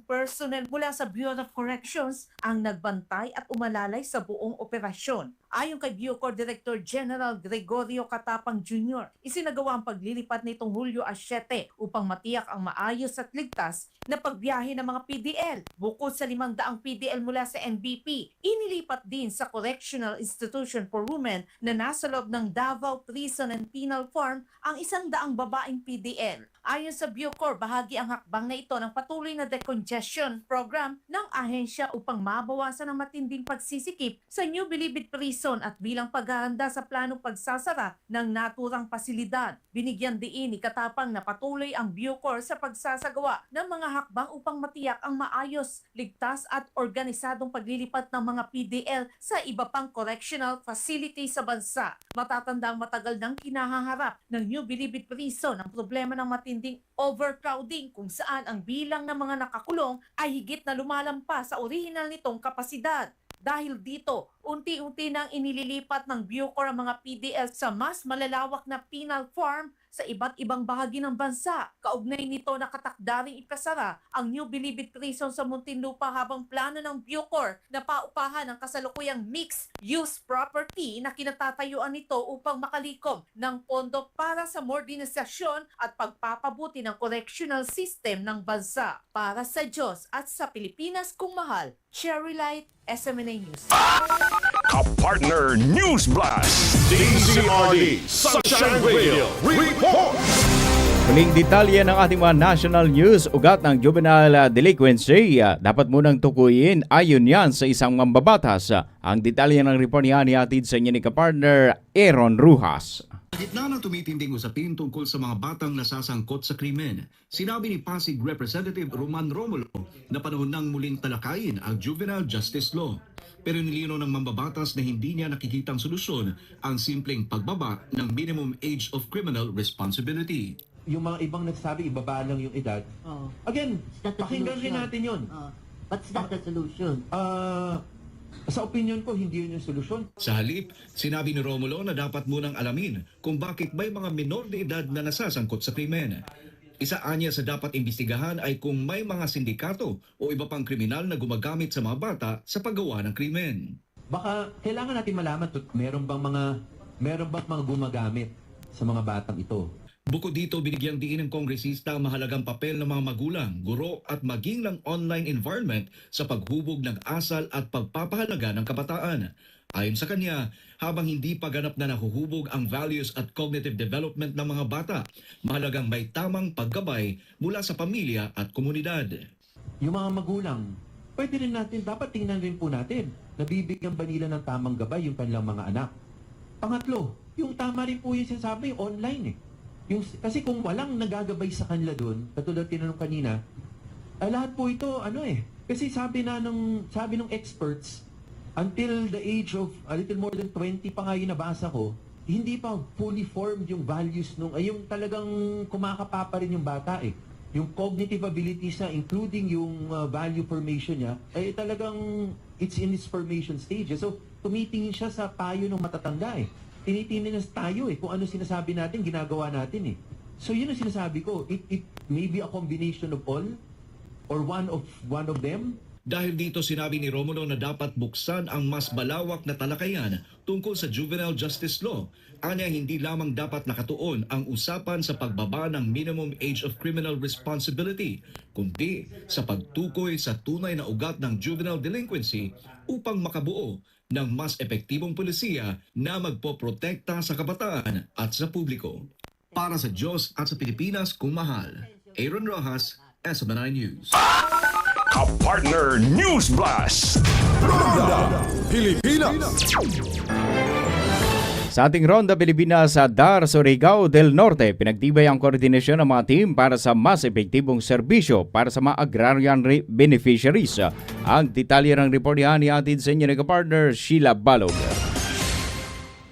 personnel mula sa Bureau of Corrections ang nagbantay at umalalay sa buong operasyon. Ayon kay Bucor Director General Gregorio Catapang Jr., isinagawa ang paglilipat nitong Hulyo 7 upang matiyak ang maayos at ligtas na pagbiyahe ng mga PDL. Bukod sa 500 PDL mula sa NBP, inilipat din sa Correctional Institution for Women na nasa loob ng Davao Prison and Penal Farm ang 100 babaeng PDL. Ayon sa Bucor, bahagi ang hakbang na ito ng patuloy na decongestion program ng ahensya upang mabawasan ang matinding pagsisikip sa New Bilibid Prison at bilang paghahanda sa planong pagsasara ng naturang pasilidad. Binigyan diin ni Katapang na patuloy ang Bucor sa pagsasagawa ng mga hakbang upang matiyak ang maayos, ligtas at organisadong paglilipat ng mga PDL sa iba pang correctional facility sa bansa. Matatandang matagal nang kinahaharap ng New Bilibid Prison ang problema ng matinding overcrowding kung saan ang bilang ng mga nakakulong ay higit na lumalampas sa orihinal nitong kapasidad. Dahil dito, unti-unti nang inililipat ng Bucor ang mga PDL sa mas malalawak na penal farm sa iba't ibang bahagi ng bansa. Kaugnay nito nakatakdaring ipasara ang New Bilibid Prison sa Muntinlupa habang plano ng Bucor na paupahan ang kasalukuyang mixed-use property na kinatatayuan nito upang makalikom ng pondo para sa modernisasyon at pagpapabuti ng correctional system ng bansa. Para sa Diyos at sa Pilipinas kung mahal, Cherry Light, SMNA News.
Ka-partner News Blast.
DZRD Sunshine Radio Report.
Muling detalye ng ating mga national news, ugat ng juvenile delinquency. Dapat munang tukuyin ayon yan sa isang mambabatas. Ang detalye ng report niya ni atid sa inyo ni kapartner Aaron Rujas.
Sa gitna ng tumitinding usapin tungkol sa mga batang nasasangkot sa krimen, sinabi ni Pasig Representative Roman Romulo na panahon nang muling talakayin ang juvenile justice law. Pero nilino ng mambabatas na hindi niya nakikitang solusyon ang simpleng pagbaba ng minimum age of criminal responsibility.
Yung mga ibang nagsabi, ibaba lang yung edad. Again, pakinggan rin natin yun.
What's not the solution?
Sa opinion ko, hindi yun yung solusyon.
Sa halip, sinabi ni Romulo na dapat munang alamin kung bakit may mga minor de edad na nasasangkot sa krimen. Isa anya sa dapat imbestigahan ay kung may mga sindikato o iba pang kriminal na gumagamit sa mga bata sa paggawa ng krimen.
Baka kailangan natin malaman meron bang mga gumagamit sa mga batang ito.
Bukod dito, binigyang diin ng kongresista ang mahalagang papel ng mga magulang, guro at maging ng online environment sa paghubog ng asal at pagpapahalaga ng kabataan. Ayon sa kanya, habang hindi pa ganap na nahuhubog ang values at cognitive development ng mga bata, mahalagang may tamang paggabay mula sa pamilya at komunidad.
Yung mga magulang, pwede rin natin, dapat tingnan rin po natin, nabibigyan ba nila ng tamang gabay yung kanilang mga anak? Pangatlo, yung tama rin po yung sinasabi, online kasi kung walang nagagabay sa kanila doon, katulad tinanong kanina, lahat po ito, kasi sabi ng experts, until the age of a little more than 20 pa nga yung nabasa ko, hindi pa fully formed yung values yung talagang kumakapapa rin yung bata yung cognitive abilities niya, including yung value formation niya, ay talagang it's in its formation stage. So, tumitingin siya sa payo ng matatanda eh. Tinitingnan niya tayo eh, kung ano sinasabi natin, ginagawa natin eh. So, yun ang sinasabi ko. It may be a combination of all or one of them.
Dahil dito sinabi ni Romulo na dapat buksan ang mas malawak na talakayan tungkol sa juvenile justice law. Anya hindi lamang dapat nakatuon ang usapan sa pagbaba ng minimum age of criminal responsibility, kundi sa pagtukoy sa tunay na ugat ng juvenile delinquency upang makabuo ng mas epektibong pulisiya na magpoprotekta sa kabataan at sa publiko. Para sa Diyos at sa Pilipinas kung mahal, Aaron Rojas, SMNI News.
Ka-partner News Blast.
Ronda Pilipinas.
Sa ating Ronda Pilipinas sa Dar, Surigao del Norte, pinagtibay ang koordinasyon ng mga team para sa mas epektibong serbisyo para sa mga agrarian beneficiaries. Ang detalye ng report ni atin sa inyo ng partner Sheila Balog.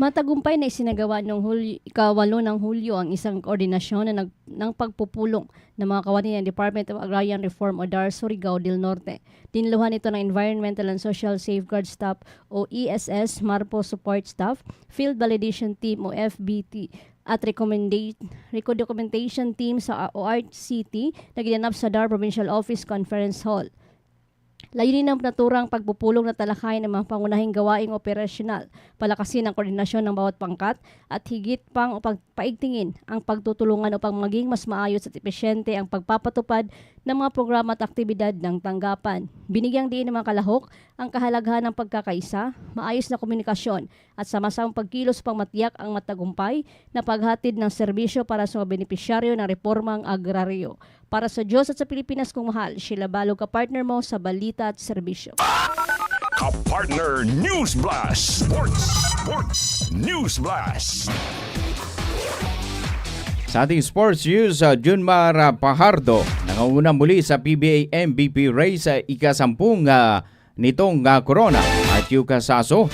Matagumpay na isinagawa noong ika-8 ng Hulyo ang isang koordinasyon ng pagpupulong ng mga kawani ng Department of Agrarian Reform o DAR Surigao del Norte. Dinluhan ito ng Environmental and Social Safeguard Staff o ESS, MARPO Support Staff, Field Validation Team o FBT, at Recommendation Team sa ORCT na ginanap sa DAR Provincial Office Conference Hall. Layunin ng naturang pagpupulong na talakayin ng mga pangunahing gawaing operasyonal, palakasin ang koordinasyon ng bawat pangkat at higit pang paigtingin ang pagtutulungan upang maging mas maayos at epesyente ang pagpapatupad ng mga programa at aktibidad ng tanggapan. Binigyang diin ng mga kalahok ang kahalagahan ng pagkakaisa, maayos na komunikasyon at sama-samang pagkilos upang matiyak ang matagumpay na paghatid ng serbisyo para sa mga benepisyaryo ng reformang agraryo. Para sa Diyos at sa Pilipinas kung mahal, Sheila Balog, ka-partner mo sa balita at serbisyo.
Ka-partner News Blast. Sports News Blast.
Sa ating sports news, Junmar Pajardo nangunguna muli sa PBA MVP race sa ika-10 nitong corona at Yuka Saso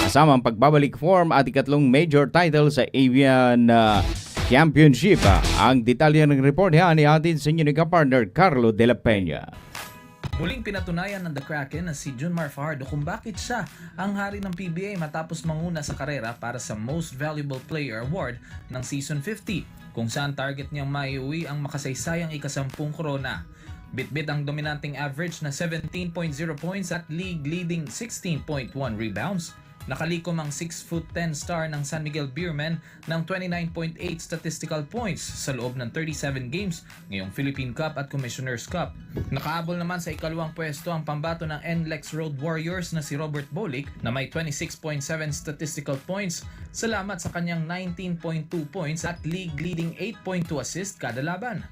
kasama ang pagbabalik form at ikatlong major title sa Avian Championship. Ang detalye ng report ni atin sa inyo ni ka-partner Carlo De La Peña.
Muling pinatunayan ng The Kraken na si Junmar Fajardo kung bakit siya ang hari ng PBA matapos manguna sa karera para sa Most Valuable Player Award ng Season 50, kung saan target niyang maiuwi ang makasaysayang ika-10 korona. Bitbit ang dominanting average na 17.0 points at league-leading 16.1 rebounds. Nakalikom ang 6'10" star ng San Miguel Beermen ng 29.8 statistical points sa loob ng 37 games ngayong Philippine Cup at Commissioner's Cup. Nakaabol naman sa ikalawang pwesto ang pambato ng NLEX Road Warriors na si Robert Bolick na may 26.7 statistical points salamat sa kanyang 19.2 points at league-leading 8.2 assists kada laban.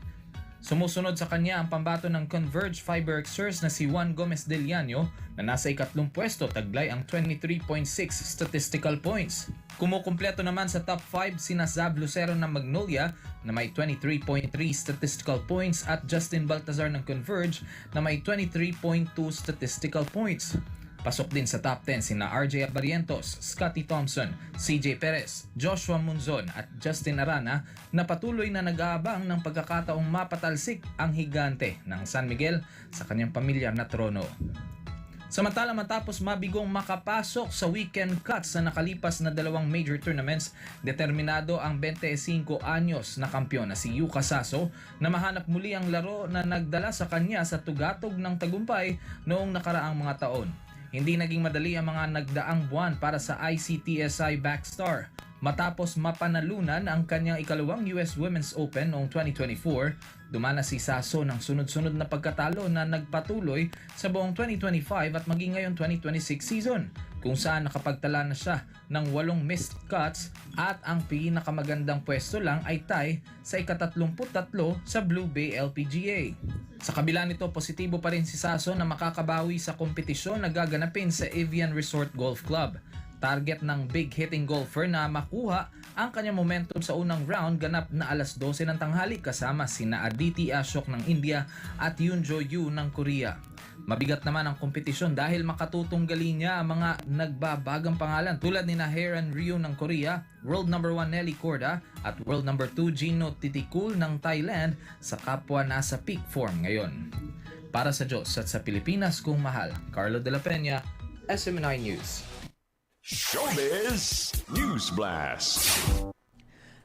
Sumusunod sa kanya ang pambato ng Converge Fiber Xers na si Juan Gomez Del Llano na nasa ikatlong pwesto, taglay ang 23.6 statistical points. Kumukumpleto naman sa top 5 sina Zab Lucero ng Magnolia na may 23.3 statistical points at Justin Baltazar ng Converge na may 23.2 statistical points. Pasok din sa top 10 sina RJ Abarientos, Scotty Thompson, CJ Perez, Joshua Munzon at Justin Arana na patuloy na nag-aabang ng pagkakataong mapatalsik ang higante ng San Miguel sa kanyang pamilyar na trono. Samantala matapos mabigong makapasok sa weekend cuts sa nakalipas na dalawang major tournaments, determinado ang 25 anyos na kampiyon na si Yuka Saso na mahanap muli ang laro na nagdala sa kanya sa tugatog ng tagumpay noong nakaraang mga taon. Hindi naging madali ang mga nagdaang buwan para sa ICTSI Backstar. Matapos mapanalunan ang kanyang ikalawang US Women's Open noong 2024, dumana si Saso ng sunod-sunod na pagkatalo na nagpatuloy sa buong 2025 at maging ngayon 2026 season, kung saan nakapagtala na siya ng 8 missed cuts at ang pinakamagandang pwesto lang ay tie sa ika-33 sa Blue Bay LPGA. Sa kabila nito, positibo pa rin si Saso na makakabawi sa kompetisyon na gaganapin sa Avian Resort Golf Club. Target ng big hitting golfer na makuha ang kanyang momentum sa unang round ganap na alas 12 ng tanghali kasama sina Aditi Ashok ng India at Yoon Jo Yoo ng Korea. Mabigat naman ang kompetisyon dahil makatutunggali niya ang mga nagbabagang pangalan tulad ni Heran Ryu ng Korea, World number 1 Nelly Corda at World number 2 Gino Titikul ng Thailand sa kapwa nasa peak form ngayon. Para sa Diyos at sa Pilipinas kung mahal, Carlo de la Peña, SMNI News.
Showbiz News Blast.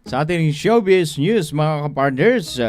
Sa ating Showbiz News mga kapartners,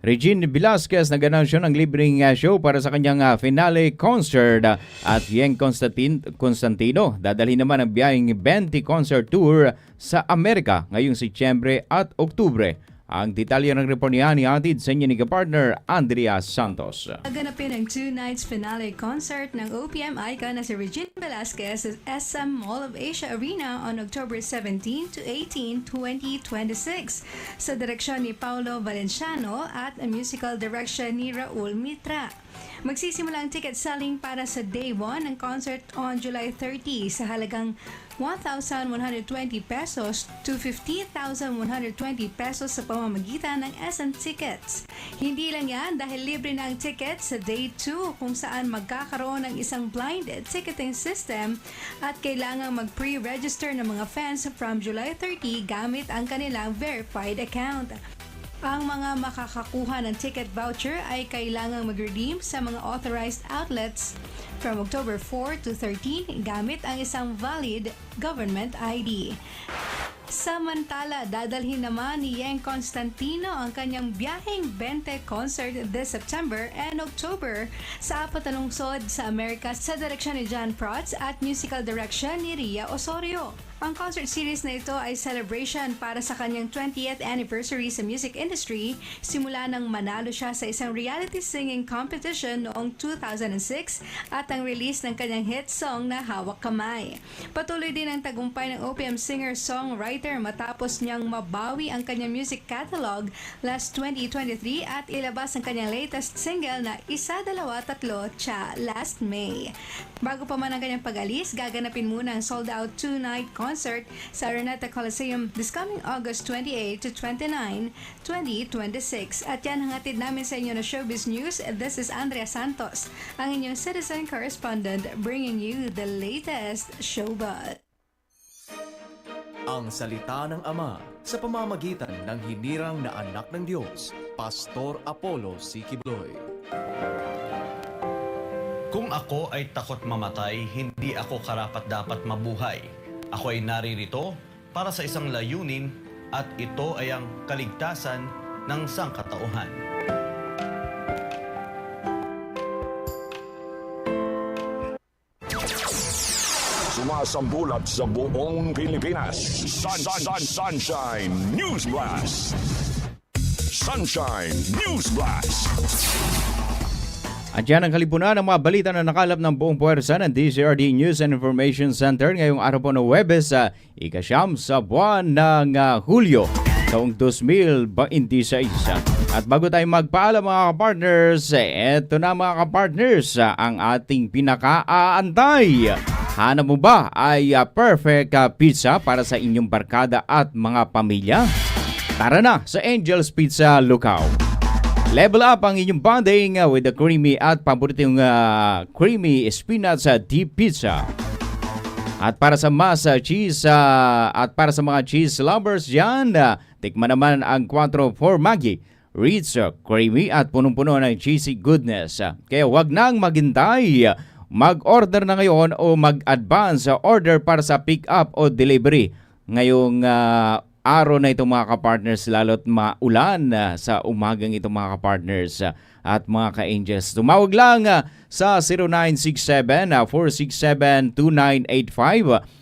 Regine Velasquez nag-announce ng libreng show para sa kanyang finale concert at Yeng Constantino dadalhin naman ang biyaheng 20 concert tour sa Amerika ngayong Setyembre at Oktubre. Ang detalye ng report niya ni atid sa inyo ni kapartner Andrea Santos.
Naganapin ang 2 nights finale concert ng OPM icon na si Regine Velasquez sa SM Mall of Asia Arena on October 17 to 18, 2026 sa direksyon ni Paulo Valenciano at ang musical direction ni Raul Mitra. Magsisimula ang ticket selling para sa Day 1 ng concert on July 30 sa halagang 1,120 pesos to 15,120 pesos sa pamamagitan ng SM Tickets. Hindi lang yan dahil libre na ang ticket sa Day 2 kung saan magkakaroon ng isang blinded ticketing system at kailangang mag-pre-register ng mga fans from July 30 gamit ang kanilang verified account. Ang mga makakakuha ng ticket voucher ay kailangang mag-redeem sa mga authorized outlets from October 4 to 13 gamit ang isang valid government ID. Samantala, dadalhin naman ni Yeng Constantino ang kanyang biyaheng 20 concert this September and October sa 4 na lungsod sa Amerika sa direksyon ni John Prats at musical direction ni Ria Osorio. Ang concert series na ito ay celebration para sa kanyang 20th anniversary sa music industry simula nang manalo siya sa isang reality singing competition noong 2006 at ang release ng kanyang hit song na Hawak Kamay. Patuloy din ang tagumpay ng OPM singer-songwriter matapos niyang mabawi ang kanyang music catalog last 2023 at ilabas ang kanyang latest single na Isa, Dalawa, Tatlo, Cha last May. Bago pa man ang kanyang pag-alis, gaganapin muna ang sold-out 2-night concert sa Araneta Coliseum this coming August 28 to 29, 2026. At yan ang hatid namin sa inyo na Showbiz News. This is Andrea Santos, ang inyong citizen correspondent bringing you the latest showbuzz.
Ang salita ng Ama sa pamamagitan ng hinirang na anak ng Diyos, Pastor Apollo C. Quibloy.
Kung ako ay takot mamatay, hindi ako karapat-dapat mabuhay. Ako ay naririto para sa isang layunin at ito ay ang kaligtasan ng sangkatauhan.
Sumasambulat sa buong Pilipinas. Sunshine News Blast. Sunshine News Blast.
At yan ang kalipunan ng mga balita na nakalap ng buong puwersa ng DZRD News and Information Center ngayong araw po ng Huwebes sa ikasyam sa buwan ng Hulyo taong 2026. At bago tayo magpaalam mga kapartners, eto na mga kapartners ang ating pinaka-aantay. Hanap mo ba ay perfect pizza para sa inyong barkada at mga pamilya? Tara na sa Angel's Pizza Lucao. Level up ang inyong bonding with the creamy at paboritong creamy spinach deep pizza. At para sa mas cheese at para sa mga cheese lovers dyan, tikman naman ang 4 for Maggi. Rich, creamy at punong-puno ng cheesy goodness. Kaya wag nang maghintay. Mag-order na ngayon o mag-advance order para sa pick-up o delivery. Ngayong araw na ito mga kapartners, lalo't maulan sa umagang ito mga kapartners at mga ka-angels. Tumawag lang sa 0967-467-2985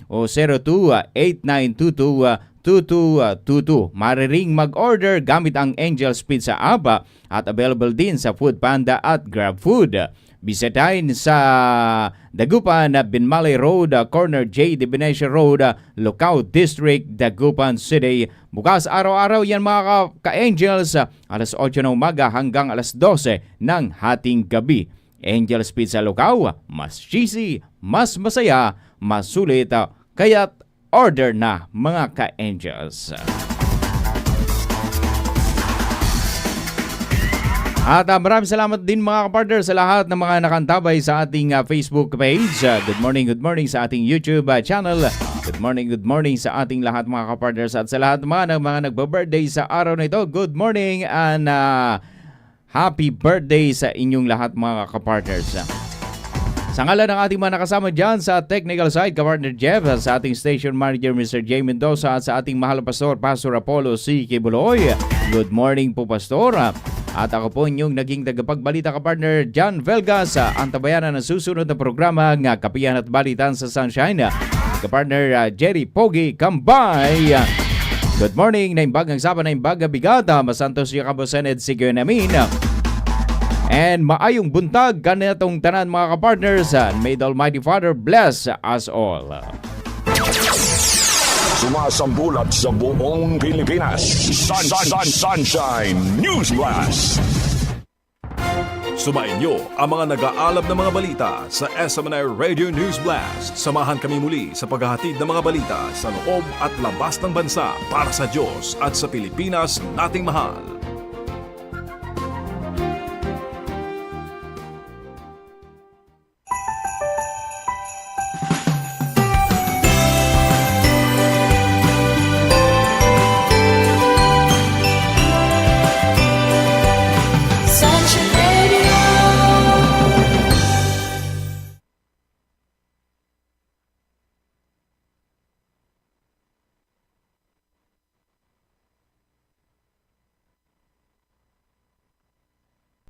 o 02-8922-2222. Mariring mag-order gamit ang Angel's Pizza app at available din sa Foodpanda at GrabFood. Bisitahin sa Dagupan, Binmalay Road, corner J. de Venecia Road, Lucao District, Dagupan City. Bukas araw-araw yan mga ka-angels, alas 8 ng umaga hanggang alas 12 ng hating gabi. Angel's Pizza Lucao, mas cheesy, mas masaya, mas sulit, kaya't order na mga ka-angels. At maraming salamat din mga kapartner sa lahat ng mga nakantabay sa ating Facebook page. Good morning sa ating YouTube channel. Good morning sa ating lahat mga kapartners at sa lahat mga nagba-birthday sa araw na ito. Good morning and happy birthday sa inyong lahat mga kapartners. Sa ngalan ng ating mga nakasama dyan sa technical side, Kapartner Jeff, sa ating station manager Mr. J. Mendoza at sa ating mahal na pastor, Pastor Apollo C. Kibuloy. Good morning po, Pastor. At ako po inyong naging tagapagbalita kapartner John Velgas. Ang tabayanan ng susunod na programa ng Kapihan at Balitan sa Sunshine. Kapartner Jerry Pogi Kambay. Good morning na imbagang sapa na imbaga bigata. Masantos yung kabosaned sigyo namin. And maayong buntag kanitong tanan mga kapartners. May the Almighty Father bless us all.
Sumasambulat sa buong Pilipinas. Sunshine News Blast.
Sumainyo ang mga nag-aalab na mga balita sa SMNI Radio News Blast. Samahan kami muli sa paghahatid ng mga balita sa loob at labas ng bansa para sa Diyos at sa Pilipinas nating mahal.